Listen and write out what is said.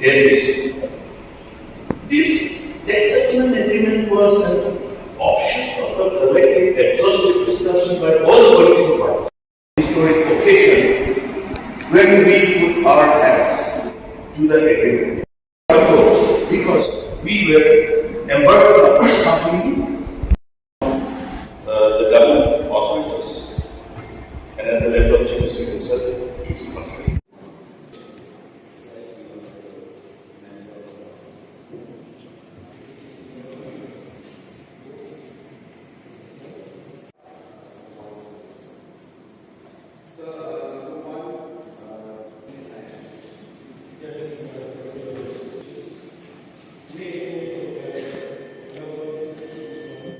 areas. This debt settlement agreement was an offshoot of a collective exhaustive discussion by all the political parties. Historic occasion when we put our hands to the agreement. Because we were embarked upon something the government authorities and at the level of change itself is country. May